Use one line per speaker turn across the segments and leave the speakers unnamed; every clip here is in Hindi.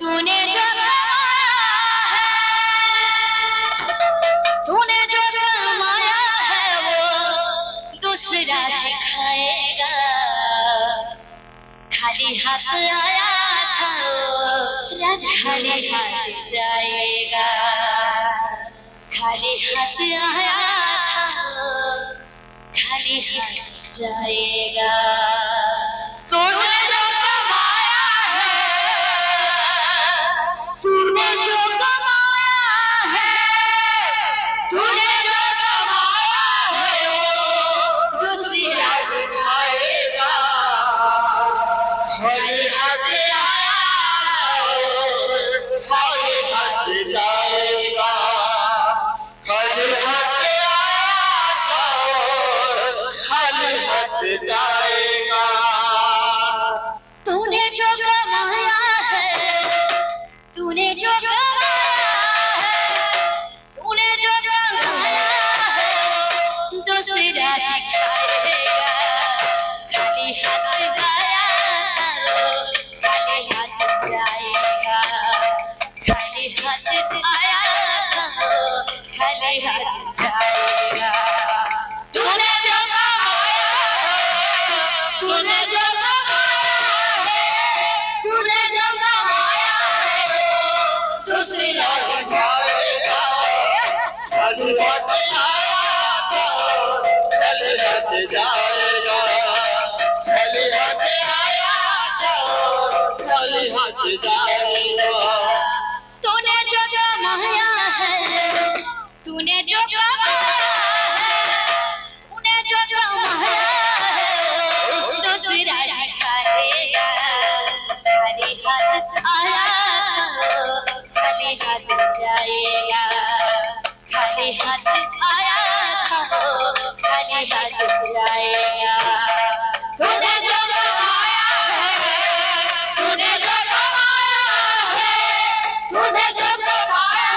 तूने जो कमाया है, तूने जो कमाया है वो दूसरा दिखाएगा। खाली हाथ आया था वो खाली हाथ जाएगा। खाली हाथ आया था वो खाली हाथ जाएगा। तूने जो कमाया है, तूने जो कमाया है, तूने जो कमाया है वो दूसरा दिखाएगा। खाली हाथ आया खाली हाथ जाएगा। खाली हाथ आया खाली हाथ जाएगा। तूने जो कमाया है, तूने जो कमाया है, तूने जो कमाया है दूसरा दिखाएगा। खाली हाथ आया खाली हाथ जाएगा। खाली हाथ आया खाली हाथ जाएगा। तूने जो कमाया है, तूने जो कमाया है, तूने जो कमाया है दूसरा दिखाएगा। खाली हाथ आया खाली हाथ जाएगा। खाली हाथ आया खाली हाथ जाएगा। तूने जो कमाया है, तूने जो कमाया है, तूने जो कमाया है दूसरा दिखाएगा। खाली हाथ आया खाली हाथ जाएगा। खाली हाथ आया खाली हाथ जाएगा। तूने जो कमाया है, तूने जो कमाया है, तूने जो कमाया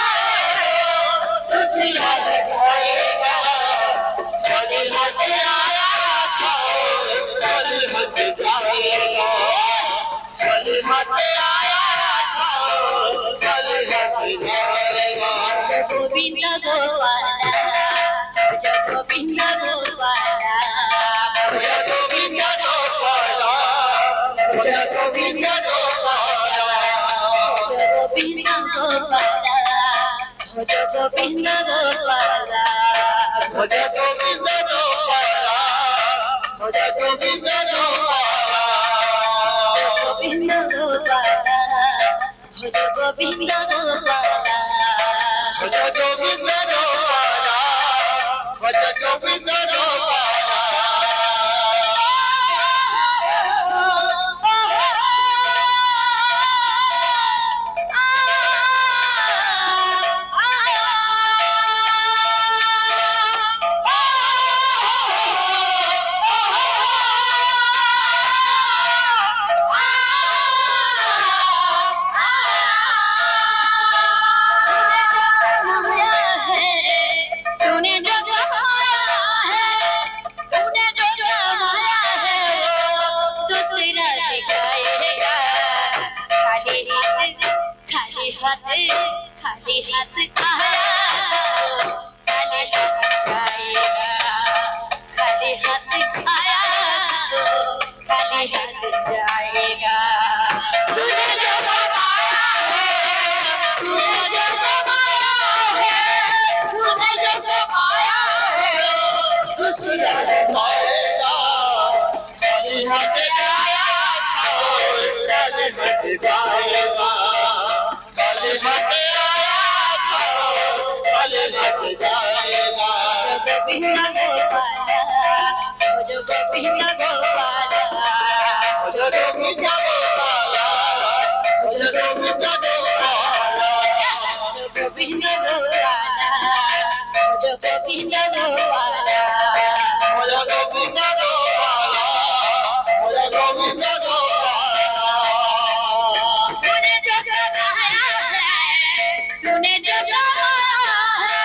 है दूसरा दिखाएगा। खाली हाथ आया खाली हाथ जाएगा। खाली हाथ आया खाली हाथ जाएगा। गोविंद गोपाला, जय गोविंद गोपाला, जय गोविंद गोपाला, जय गोविंद गोपाला, जय गोविंद गोपाला, जय गोविंद गोपाला, जय गोविंद गोपाला, जय गोविंद गोपाला, जय गोविंद गोपाला, जय गोविंद गोपाला, जय गोविंद गोपाला, जय गोविंद गोपाला। तूने जो कमाया है, तूने जो कमाया है वो दूसरा दिखाएगा। खाली हाथ खाली हाथ खाली हाथ आया खाली हाथ जाएगा। खाली हाथ आया खाली हाथ जाएगा। तूने जो कमाया है, तूने जो कमाया है, तूने जो कमाया है दूसरा दिखाएगा। खाली हाथ आया खाली हाथ जाएगा। खाली हाथ आया खाली हाथ जाएगा। गोविंद गोपाला, जय गोविंद गोपाला, जय गोविंद गोपाला, जय गोविंद गोपाला, जय गोविंद गोपाला, जय गोविंद गोपाला, जय गोविंद गोपाला, जय गोविंद गोपाला। तूने जो कमाया है, तूने जो कमाया है,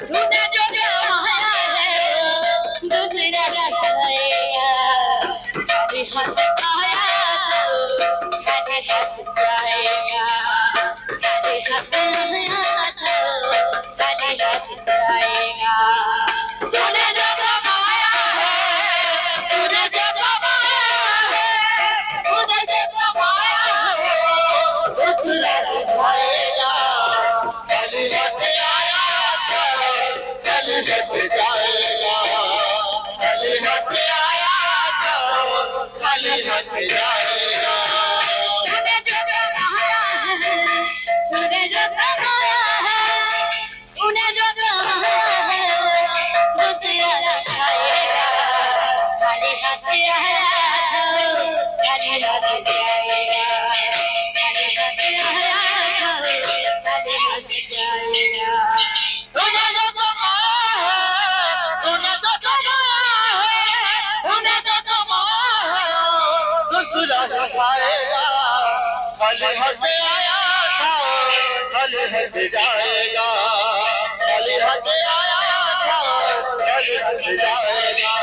तूने जो कमाया है दूसरा दिखाएगा। खाली हाथ आया खाली हाथ जाएगा। हट जाएगा खाली हाथ आया था खाली हाथ जाएगा तूने जो कमाया है तूने जो कमाया है तूने जो कमाया है दूसरा खाएगा खाली हाथ आया था खाली हाथ जाएगा खाली हाथ आया था खाली हाथ जाएगा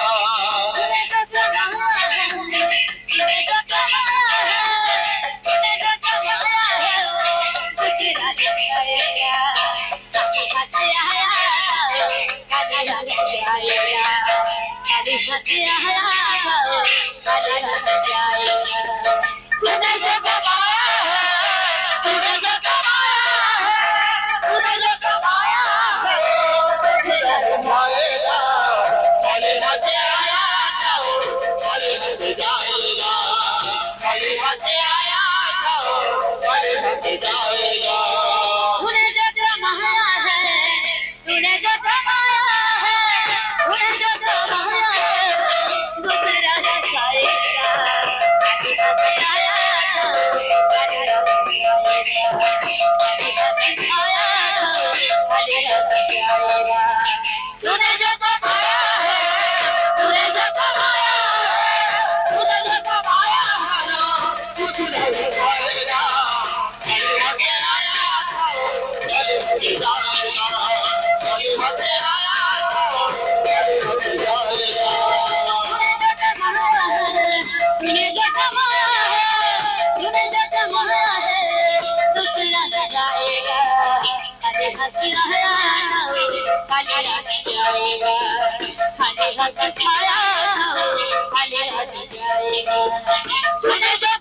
तूने जो कमाया है तूने जो कमाया है तूने जो कमाया है दूसरा खाएगा खाली हाथ आया था खाली हाथ जाएगा खाली हाथ आया था खाली हाथ जाएगा तूने जो कमाया है तूने जो कमाया है तूने जो कमाया है दूसरा खाएगा खाली हाथ आया था खाली हाथ जाएगा खाली हाथ आया था खाली हाथ जाएगा तूने जो कमाया है तूने जो कमाया है तूने जो कमाया है दूसरा खाएगा खाली हाथ आया था खाली हाथ जाएगा खाली हाथ आया था खाली हाथ जाएगा तूने जो कमाया है तूने जो कमाया है तूने जो कमाया है दूसरा खाएगा खाली हाथ आया था खाली हाथ जाएगा खाली हाथ आया था खाली हाथ जाएगा तूने जो कमाया है तूने जो कमाया है दूसरा लगाएगा खाली हाथ आया खाली हाथ जाएगा खाली हाथ आया खाली हाथ जाएगा तूने जो